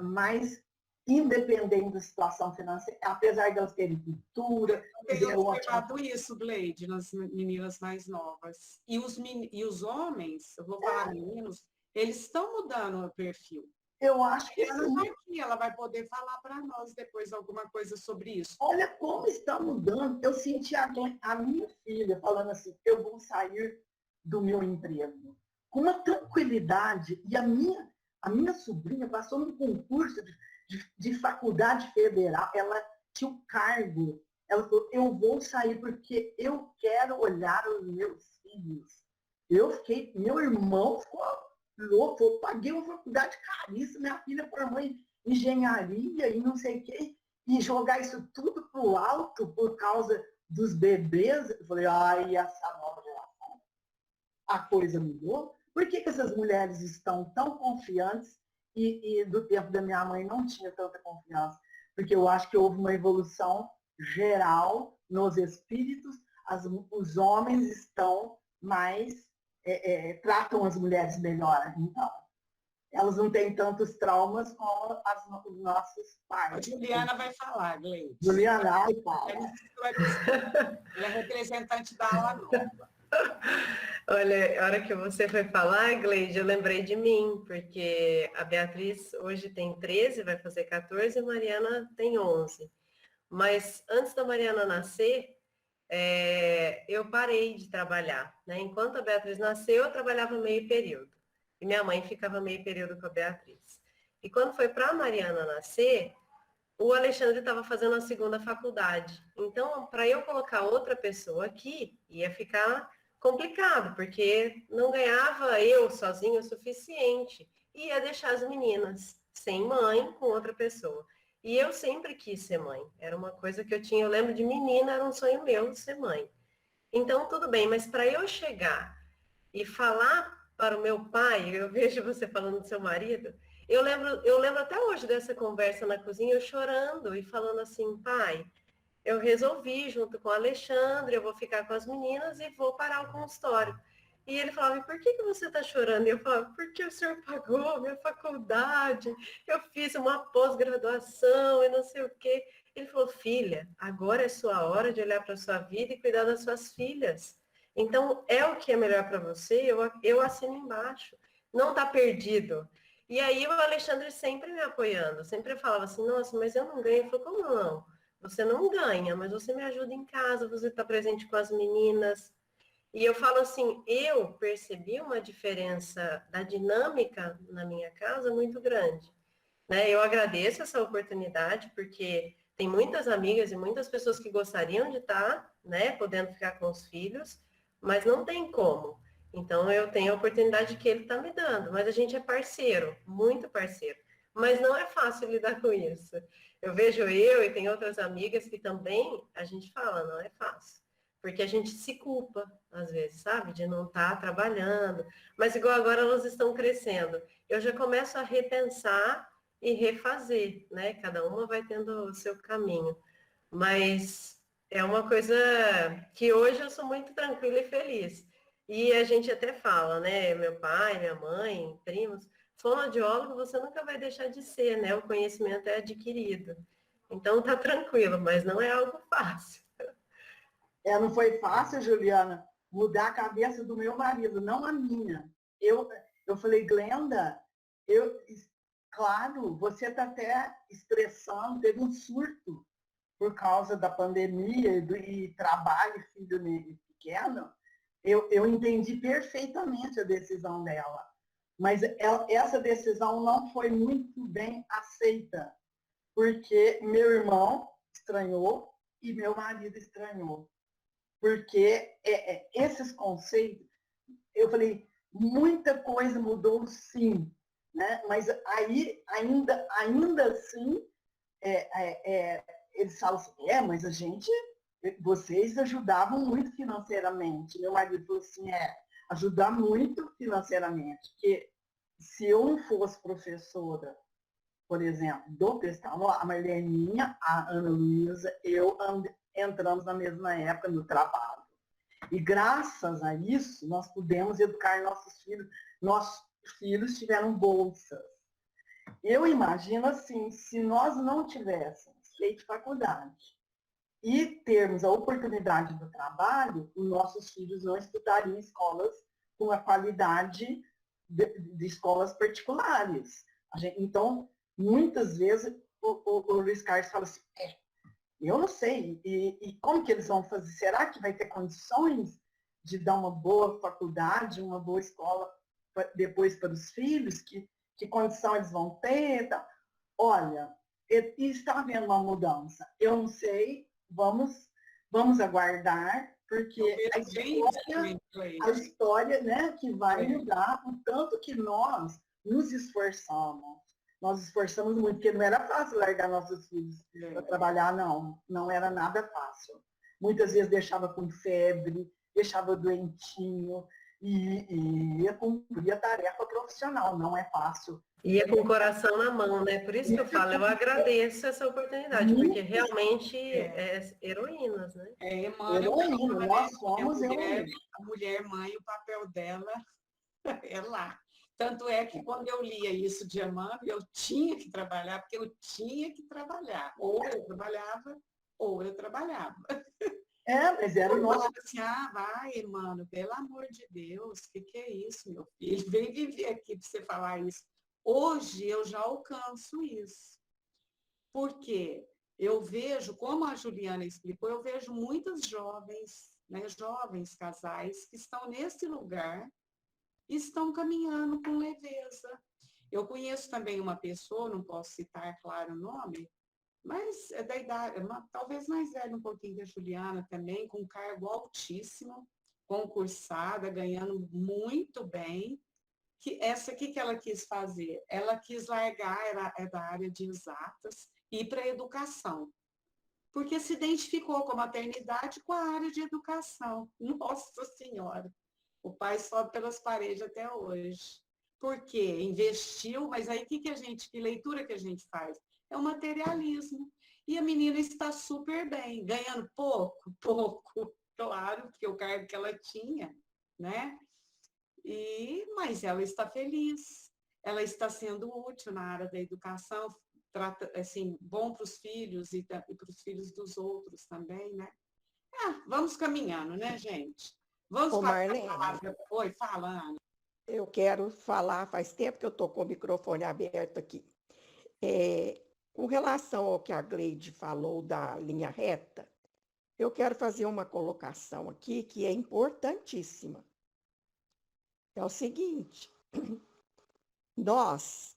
mais independentes da situação financeira, apesar de elas terem cultura. Eu tenho observado isso, Gleide, nas meninas mais novas. E os homens, eu vou falar meninos, eles estão mudando o perfil. Eu acho que ela está aqui, ela vai poder falar para nós depois alguma coisa sobre isso. Olha como está mudando. Eu senti a minha filha falando assim, eu vou sair do meu emprego. Com uma tranquilidade. E a minha sobrinha passou num concurso de faculdade federal. Ela tinha um cargo. Ela falou, eu vou sair porque eu quero olhar os meus filhos. Meu irmão ficou louco, eu paguei uma faculdade caríssima, minha filha formou em engenharia e não sei o quê, e jogar isso tudo para o alto por causa dos bebês. Eu falei, ai, essa nova geração, a coisa mudou. Por que essas mulheres estão tão confiantes e do tempo da minha mãe não tinha tanta confiança? Porque eu acho que houve uma evolução geral nos espíritos, os homens estão mais tratam as mulheres melhor, então. Elas não têm tantos traumas como os nossos pais. A Juliana vai falar, Gleide. Juliana, ai, fala. Ela é representante da aula nova. Olha, a hora que você foi falar, Gleide, eu lembrei de mim, porque a Beatriz hoje tem 13, vai fazer 14, e a Mariana tem 11. Mas antes da Mariana nascer, eu parei de trabalhar, né? Enquanto a Beatriz nasceu, eu trabalhava meio período. E minha mãe ficava meio período com a Beatriz. E quando foi para a Mariana nascer, o Alexandre estava fazendo a segunda faculdade. Então, para eu colocar outra pessoa aqui, ia ficar complicado, porque não ganhava eu sozinho o suficiente. E ia deixar as meninas sem mãe com outra pessoa. E eu sempre quis ser mãe. Era uma coisa que eu tinha, eu lembro de menina, era um sonho meu ser mãe. Então, tudo bem, mas para eu chegar e falar para o meu pai, eu vejo você falando do seu marido, eu lembro até hoje dessa conversa na cozinha, eu chorando e falando assim, pai, eu resolvi junto com o Alexandre, eu vou ficar com as meninas e vou parar o consultório. E ele falava, e por que você está chorando? E eu falava, porque o senhor pagou minha faculdade, eu fiz uma pós-graduação e não sei o quê. Ele falou, filha, agora é sua hora de olhar para a sua vida e cuidar das suas filhas. Então, é o que é melhor para você, eu assino embaixo. Não está perdido. E aí o Alexandre sempre me apoiando, sempre falava assim, nossa, mas eu não ganho. Ele falou, como não? Você não ganha, mas você me ajuda em casa, você está presente com as meninas. E eu falo assim, eu percebi uma diferença da dinâmica na minha casa muito grande. Né? Eu agradeço essa oportunidade, porque tem muitas amigas e muitas pessoas que gostariam de estar, né, podendo ficar com os filhos, mas não tem como. Então, eu tenho a oportunidade que ele está me dando, mas a gente é parceiro, muito parceiro. Mas não é fácil lidar com isso. Eu vejo eu e tem outras amigas que também a gente fala, não é fácil. Porque a gente se culpa, às vezes, sabe? De não estar trabalhando. Mas igual agora elas estão crescendo. Eu já começo a repensar e refazer, né? Cada uma vai tendo o seu caminho. Mas é uma coisa que hoje eu sou muito tranquila e feliz. E a gente até fala, né? Meu pai, minha mãe, primos, fonoaudiólogo você nunca vai deixar de ser, né? O conhecimento é adquirido. Então tá tranquilo, mas não é algo fácil. Não foi fácil, Juliana, mudar a cabeça do meu marido, não a minha. Eu falei, Glenda, claro, você está até estressando, teve um surto por causa da pandemia e trabalho, filho pequeno. Eu entendi perfeitamente a decisão dela, mas essa decisão não foi muito bem aceita, porque meu irmão estranhou e meu marido estranhou. porque esses conceitos, eu falei, muita coisa mudou sim, né? Mas aí, ainda assim, eles falam assim, mas vocês ajudavam muito financeiramente. Meu marido falou assim, ajudar muito financeiramente, porque se eu não fosse professora, por exemplo, do pescador, a Marleninha, a Ana Luísa, entramos na mesma época no trabalho. E graças a isso, nós pudemos educar nossos filhos. Nossos filhos tiveram bolsas. Eu imagino assim, se nós não tivéssemos feito faculdade e termos a oportunidade do trabalho, os nossos filhos não estudariam em escolas com a qualidade de escolas particulares. Então, muitas vezes, o Luiz Carlos fala assim, eu não sei, e como que eles vão fazer? Será que vai ter condições de dar uma boa faculdade, uma boa escola depois para os filhos? Que condição eles vão ter? Tá? Olha, está havendo uma mudança. Eu não sei, vamos aguardar, porque a história, né, que vai mudar o tanto que nós nos esforçamos. Nós esforçamos muito, porque não era fácil largar nossos filhos para trabalhar, não. Não era nada fácil. Muitas vezes deixava com febre, deixava doentinho e ia cumprir a tarefa profissional. Não é fácil. Ia com o coração na mão, né? Por isso que eu falo, eu agradeço essa oportunidade, porque realmente heroínas, né? Emmanuel, nós somos heroínas. A mulher mãe, o papel dela é lá. Tanto é que quando eu lia isso de Emmanuel, eu tinha que trabalhar, porque eu tinha que trabalhar. Ou eu trabalhava, ou eu trabalhava. Mas era o nosso... assim, vai, Emmanuel, pelo amor de Deus, o que é isso, meu filho? Vem viver aqui para você falar isso. Hoje eu já alcanço isso. Porque eu vejo, como a Juliana explicou, eu vejo muitas jovens, né, jovens casais que estão nesse lugar, estão caminhando com leveza. Eu conheço também uma pessoa, não posso citar, claro, o nome, mas é da idade, talvez mais velha um pouquinho que a Juliana também, com cargo altíssimo, concursada, ganhando muito bem. Essa aqui que ela quis fazer? Ela quis largar, é da área de exatas, e ir para a educação. Porque se identificou com a maternidade com a área de educação. Nossa Senhora! O pai sobe pelas paredes até hoje. Por quê? Investiu, mas aí que leitura que a gente faz? É o materialismo. E a menina está super bem, ganhando pouco, claro, porque o cargo que ela tinha, né? Mas ela está feliz, ela está sendo útil na área da educação, assim, bom para os filhos e para os filhos dos outros também, né? Vamos caminhando, né, gente? Vamos para a palavra. Oi, fala, Ana. Eu quero falar, faz tempo que eu estou com o microfone aberto aqui. Com relação ao que a Gleide falou da linha reta, eu quero fazer uma colocação aqui que é importantíssima. É o seguinte, nós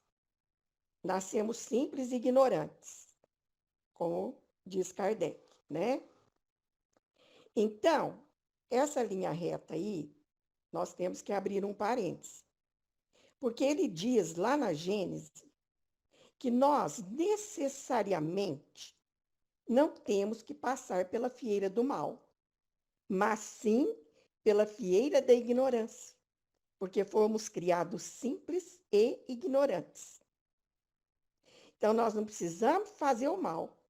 nascemos simples e ignorantes, como diz Kardec, né? Então, essa linha reta aí, nós temos que abrir um parêntese. Porque ele diz lá na Gênesis que nós necessariamente não temos que passar pela fieira do mal, mas sim pela fieira da ignorância, porque fomos criados simples e ignorantes. Então, nós não precisamos fazer o mal,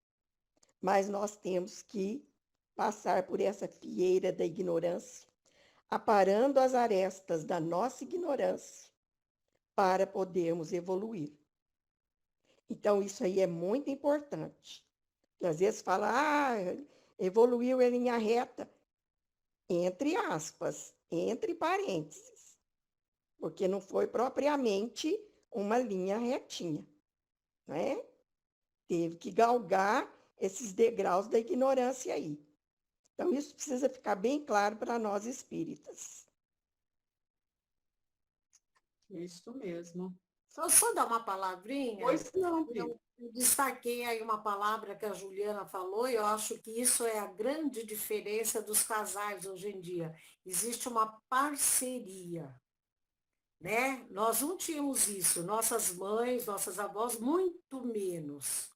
mas nós temos que passar por essa fieira da ignorância, aparando as arestas da nossa ignorância, para podermos evoluir. Então, isso aí é muito importante. Porque às vezes fala, evoluiu em linha reta, entre aspas, entre parênteses, porque não foi propriamente uma linha retinha, né? Teve que galgar esses degraus da ignorância aí. Então, isso precisa ficar bem claro para nós espíritas. Isso mesmo. Só dar uma palavrinha. Pois não, Eu destaquei aí uma palavra que a Juliana falou, e eu acho que isso é a grande diferença dos casais hoje em dia. Existe uma parceria, né? Nós não tínhamos isso, nossas mães, nossas avós, muito menos.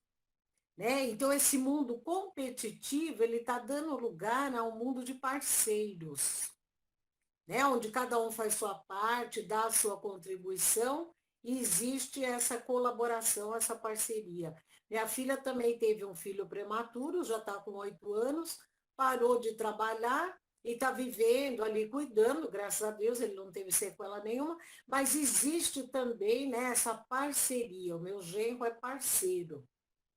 Né? Então, esse mundo competitivo, ele está dando lugar a um mundo de parceiros, né? Onde cada um faz sua parte, dá a sua contribuição, e existe essa colaboração, essa parceria. Minha filha também teve um filho prematuro, já está com 8 anos, parou de trabalhar e está vivendo ali, cuidando, graças a Deus, ele não teve sequela nenhuma, mas existe também, né, essa parceria. O meu genro é parceiro,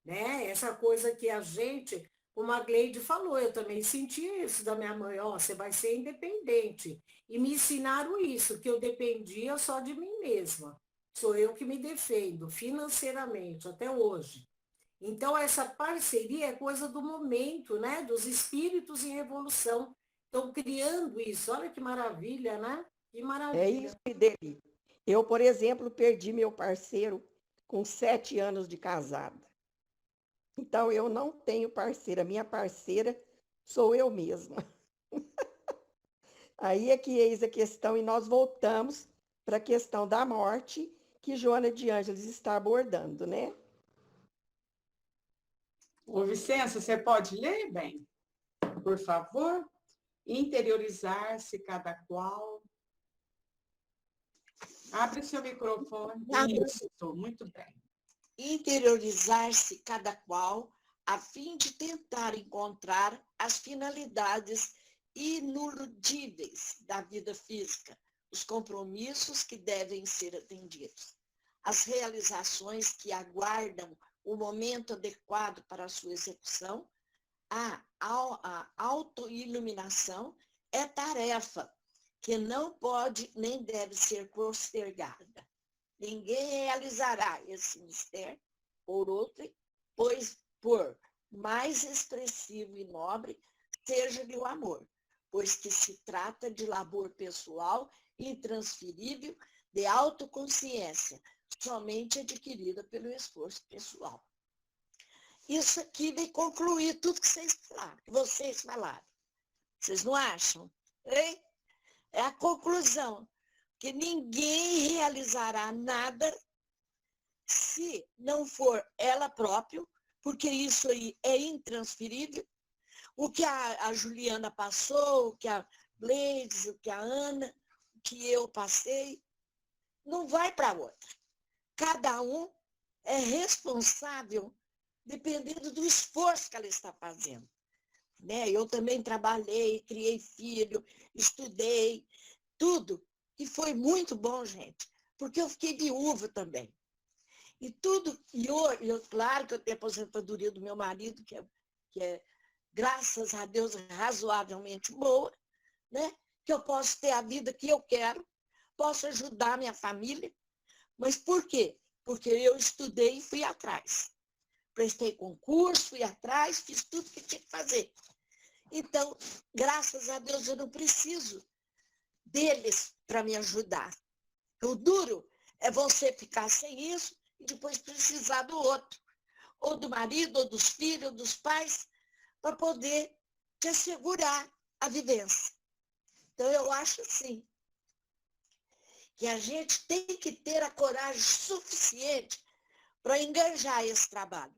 né? Essa coisa que a gente, como a Gleide falou, eu também senti isso da minha mãe, ó, você vai ser independente. E me ensinaram isso, que eu dependia só de mim mesma. Sou eu que me defendo financeiramente, até hoje. Então, essa parceria é coisa do momento, né? Dos espíritos em evolução. Estão criando isso. Olha que maravilha, né? Que maravilha. É isso dele. Eu, por exemplo, perdi meu parceiro com 7 anos de casada. Então, eu não tenho parceira. Minha parceira sou eu mesma. Aí é que eis a questão, e nós voltamos para a questão da morte, que Joana de Ângeles está abordando, né? Ô, Vicência, você pode ler, bem? Por favor? Interiorizar-se cada qual. Abre seu microfone. Isso, muito bem. Interiorizar-se cada qual, a fim de tentar encontrar as finalidades iniludíveis da vida física, os compromissos que devem ser atendidos, as realizações que aguardam o momento adequado para a sua execução. A autoiluminação é tarefa que não pode nem deve ser postergada. Ninguém realizará esse mistério por outro, pois por mais expressivo e nobre seja-lhe o amor, pois que se trata de labor pessoal intransferível de autoconsciência, somente adquirida pelo esforço pessoal. Isso aqui vem concluir tudo que vocês falaram. Vocês não acham? Hein? É a conclusão, que ninguém realizará nada se não for ela própria, porque isso aí é intransferível. O que a Juliana passou, o que a Gleides, o que a Ana, o que eu passei, não vai para outra. Cada um é responsável dependendo do esforço que ela está fazendo. Né? Eu também trabalhei, criei filho, estudei, tudo. E foi muito bom, gente, porque eu fiquei viúva também. E tudo, claro que eu tenho a aposentadoria do meu marido, que é, graças a Deus, razoavelmente boa, né? Que eu posso ter a vida que eu quero, posso ajudar a minha família. Mas por quê? Porque eu estudei e fui atrás. Prestei concurso, fui atrás, fiz tudo que tinha que fazer. Então, graças a Deus, eu não preciso deles para me ajudar. O duro é você ficar sem isso e depois precisar do outro, ou do marido, ou dos filhos, ou dos pais, para poder te assegurar a vivência. Então, eu acho assim, que a gente tem que ter a coragem suficiente para enganjar esse trabalho.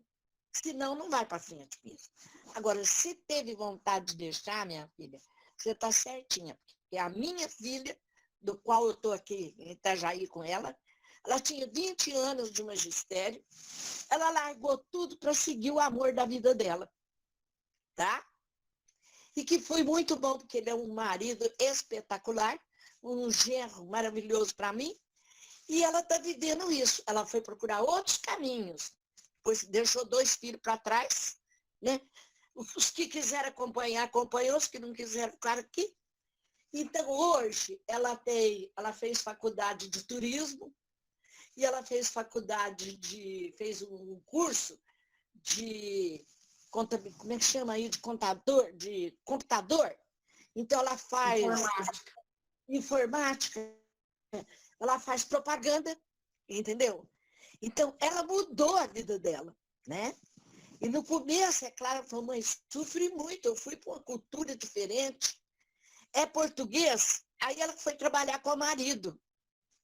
Senão, não vai para frente mesmo. Agora, se teve vontade de deixar, minha filha, você está certinha. Porque a minha filha, do qual eu estou aqui em Itajaí com ela tinha 20 anos de magistério, ela largou tudo para seguir o amor da vida dela. Tá? E que foi muito bom, porque ele é um marido espetacular, um genro maravilhoso para mim, e ela está vivendo isso. Ela foi procurar outros caminhos, pois deixou 2 filhos para trás, né? Os que quiseram acompanhar, acompanhou, os que não quiseram ficar aqui. Então, hoje, ela fez faculdade de turismo, e ela fez fez um curso de, como é que chama aí, de computador. Então, ela faz informática, ela faz propaganda entendeu? Então, ela mudou a vida dela, né? E no começo, é claro, ela falou, mãe, sofri muito, eu fui para uma cultura diferente. É português, aí ela foi trabalhar com o marido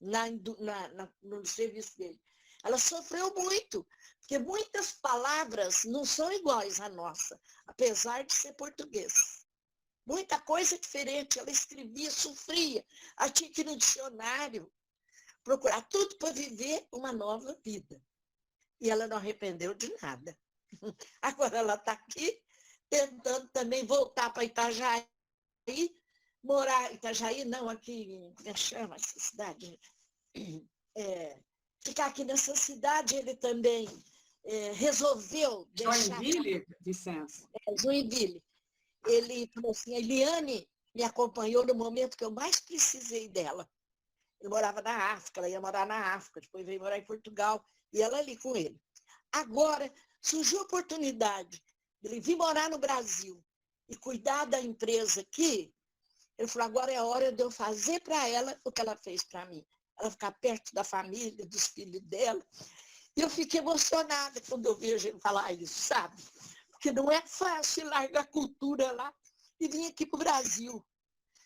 no serviço dele. Ela sofreu muito, porque muitas palavras não são iguais à nossa, apesar de ser português. Muita coisa diferente, ela escrevia, sofria, ela tinha que ir no dicionário, procurar tudo para viver uma nova vida. E ela não arrependeu de nada. Agora ela está aqui, tentando também voltar para Itajaí, morar, Itajaí não, aqui, como é que chama essa cidade? Ficar aqui nessa cidade, ele também resolveu deixar... Joinville, Vicência? Joinville. Ele falou assim, a Eliane me acompanhou no momento que eu mais precisei dela. Ele morava na África, ela ia morar na África, depois veio morar em Portugal, e ela ali com ele. Agora, surgiu a oportunidade de ele vir morar no Brasil e cuidar da empresa aqui. Ele falou, agora é a hora de eu fazer para ela o que ela fez para mim. Ela ficar perto da família, dos filhos dela. E eu fiquei emocionada quando eu vejo ele falar isso, sabe? Porque não é fácil largar a cultura lá e vir aqui para o Brasil,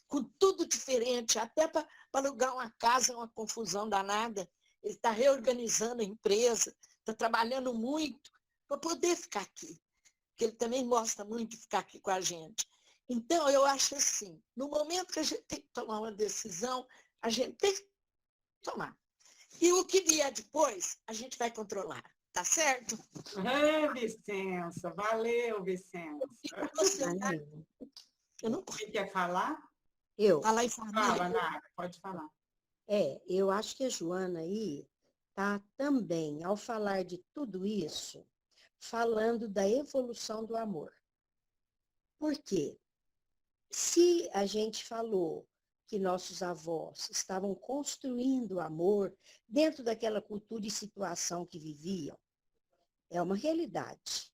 com tudo diferente, até para alugar uma casa, uma confusão danada. Ele está reorganizando a empresa, está trabalhando muito para poder ficar aqui. Porque ele também gosta muito de ficar aqui com a gente. Então, eu acho assim, no momento que a gente tem que tomar uma decisão, a gente tem que tomar. E o que vier depois, a gente vai controlar. Tá certo? Vicência, valeu, Vicência. Você, eu não Quem quer falar? Eu. Falar em família. Fala, Nara, pode falar. Eu acho que a Joana aí está também, ao falar de tudo isso, falando da evolução do amor. Por quê? Se a gente falou que nossos avós estavam construindo o amor dentro daquela cultura e situação que viviam, é uma realidade.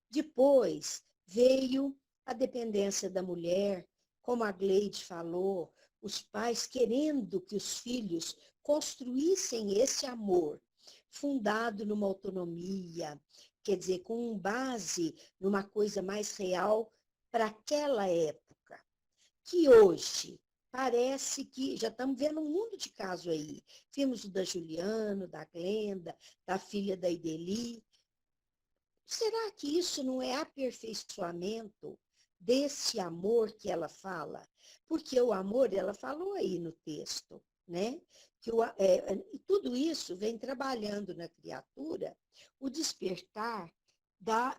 Depois veio a dependência da mulher, como a Gleide falou, os pais querendo que os filhos construíssem esse amor, fundado numa autonomia, quer dizer, com base numa coisa mais real para aquela época, que hoje parece que já estamos vendo um mundo de casos aí. Vimos o da Juliana, da Glenda, da filha da Ideli. Será que isso não é aperfeiçoamento desse amor que ela fala? Porque o amor, ela falou aí no texto, né? Que tudo isso vem trabalhando na criatura o despertar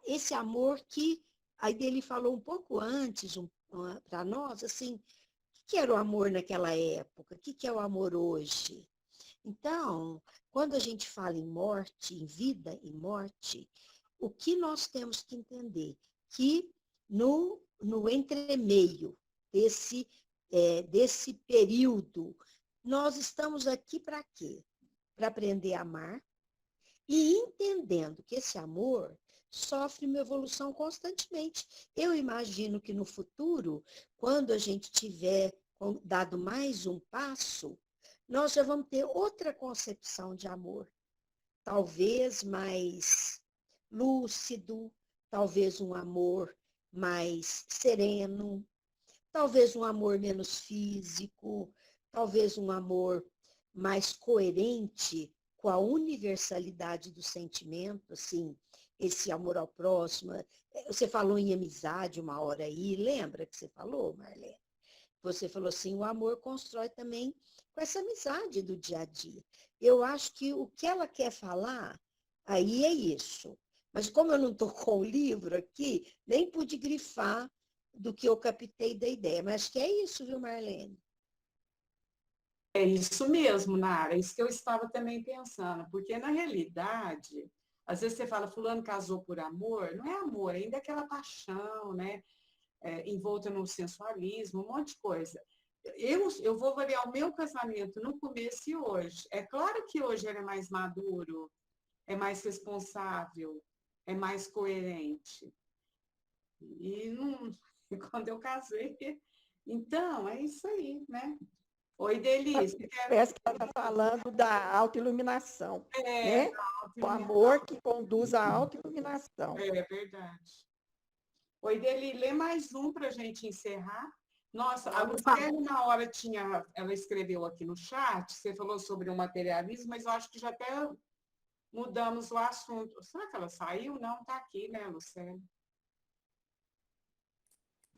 esse amor que aí ele falou um pouco antes para nós, assim, o que era o amor naquela época? O que é o amor hoje? Então, quando a gente fala em morte, em vida e morte, o que nós temos que entender? Que no entremeio desse período, nós estamos aqui para quê? Para aprender a amar e entendendo que esse amor sofre uma evolução constantemente. Eu imagino que no futuro, quando a gente tiver dado mais um passo, nós já vamos ter outra concepção de amor. Talvez mais lúcido, talvez um amor mais sereno, talvez um amor menos físico, talvez um amor mais coerente com a universalidade do sentimento, assim, esse amor ao próximo. Você falou em amizade uma hora aí, lembra que você falou, Marlene? Você falou assim, o amor constrói também com essa amizade do dia a dia. Eu acho que o que ela quer falar aí é isso. Mas como eu não estou com o livro aqui, nem pude grifar do que eu captei da ideia. Mas acho que é isso, viu, Marlene? É isso mesmo, Nara, isso que eu estava também pensando, porque na realidade, às vezes você fala, fulano casou por amor, não é amor, ainda é aquela paixão, né? Envolta no sensualismo, um monte de coisa. Eu vou variar o meu casamento no começo e hoje. É claro que hoje ele é mais maduro, é mais responsável, é mais coerente. E não, quando eu casei, então, é isso aí, né? Oi, Delícia. Parece que ela está falando da autoiluminação, né? O amor que conduz à autoiluminação. É verdade. Oi, Deli, lê mais um para a gente encerrar. Nossa, a Luciane, na hora, ela escreveu aqui no chat, você falou sobre o materialismo, mas eu acho que já até mudamos o assunto. Será que ela saiu? Não, está aqui, né, Luciane?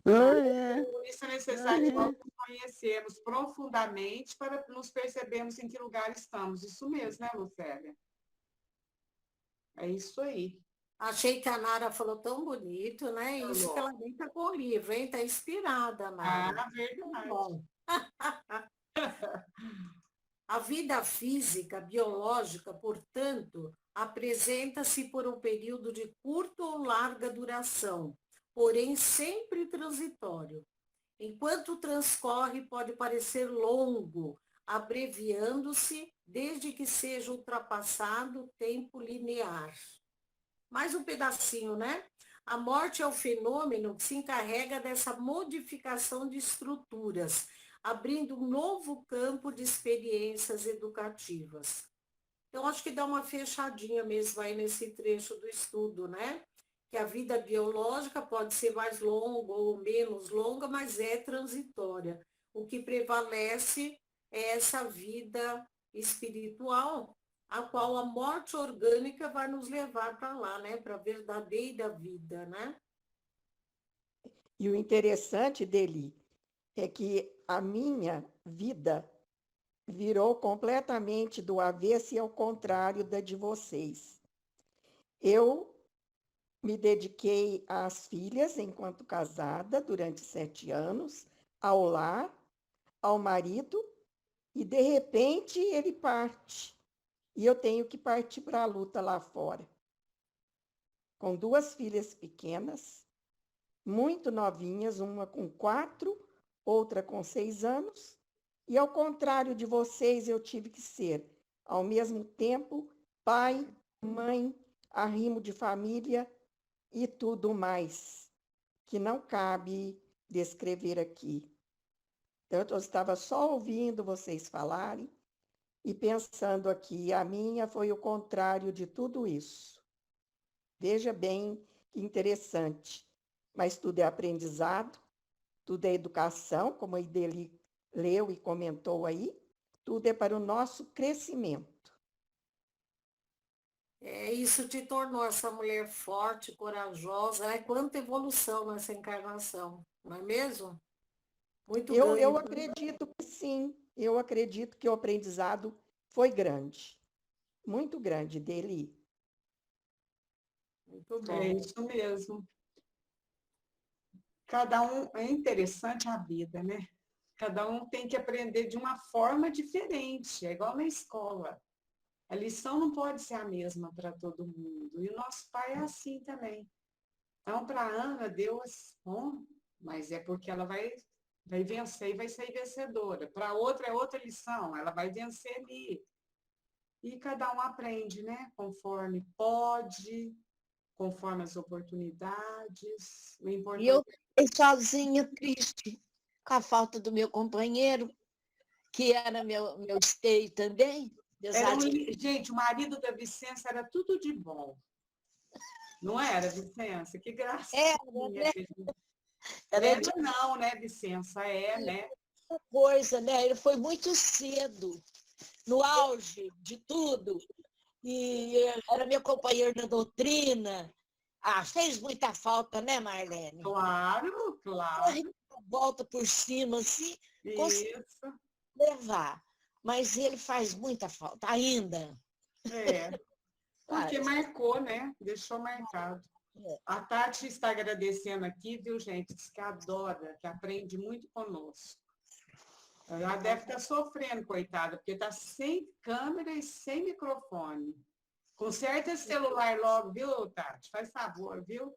Por isso é necessário nós nos conhecermos profundamente para nos percebermos em que lugar estamos. Isso mesmo, né, Lucélia? É isso aí. Achei que a Nara falou tão bonito, né? Isso que ela nem está com o livro, hein? Está inspirada, Nara. Ah, verdade. Bom. A vida física, biológica, portanto, apresenta-se por um período de curta ou larga duração, porém sempre transitório. Enquanto transcorre, pode parecer longo, abreviando-se desde que seja ultrapassado o tempo linear. Mais um pedacinho, né? A morte é o fenômeno que se encarrega dessa modificação de estruturas, abrindo um novo campo de experiências educativas. Então, acho que dá uma fechadinha mesmo aí nesse trecho do estudo, né? Que a vida biológica pode ser mais longa ou menos longa, mas é transitória. O que prevalece é essa vida espiritual, a qual a morte orgânica vai nos levar para lá, né? Para a verdadeira vida, né? E o interessante dele é que a minha vida virou completamente do avesso e ao contrário da de vocês. Eu me dediquei às filhas enquanto casada durante 7 anos, ao lar, ao marido, e de repente ele parte. E eu tenho que partir para a luta lá fora. Com 2 filhas pequenas, muito novinhas, uma com 4, outra com 6 anos, e ao contrário de vocês, eu tive que ser, ao mesmo tempo, pai, mãe, arrimo de família e tudo mais, que não cabe descrever aqui. Então, eu estava só ouvindo vocês falarem e pensando aqui, a minha foi o contrário de tudo isso. Veja bem que interessante, mas tudo é aprendizado, tudo é educação, como a Ideli leu e comentou aí, tudo é para o nosso crescimento. Isso te tornou essa mulher forte, corajosa, né? Quanta evolução nessa encarnação, não é mesmo? Muito ganho. Eu acredito que sim, eu acredito que o aprendizado foi grande, muito grande dele. Muito bom. É isso mesmo. Cada um, é interessante a vida, né? Cada um tem que aprender de uma forma diferente, é igual na escola. A lição não pode ser a mesma para todo mundo. E o nosso pai é assim também. Então, para a Ana, Deus, bom, mas é porque ela vai vencer e vai sair vencedora. Para a outra é outra lição, ela vai vencer ali. E cada um aprende, né? Conforme pode, conforme as oportunidades. O importante... E eu fiquei sozinha, triste, com a falta do meu companheiro, que era meu esteio também. Gente, o marido da Vicença era tudo de bom. Não era, Vicença? Que graça. Era não, né, Vicença? Né? Coisa, né? Ele foi muito cedo, no auge de tudo. E era meu companheiro na doutrina. Fez muita falta, né, Marlene? Claro, claro. Volta por cima, assim, isso. Levar. Mas ele faz muita falta, ainda. Porque marcou, né? Deixou marcado. A Tati está agradecendo aqui, viu, gente? Diz que adora, que aprende muito conosco. Ela deve estar sofrendo, coitada, porque está sem câmera e sem microfone. Conserta esse celular logo, viu, Tati? Faz favor, viu?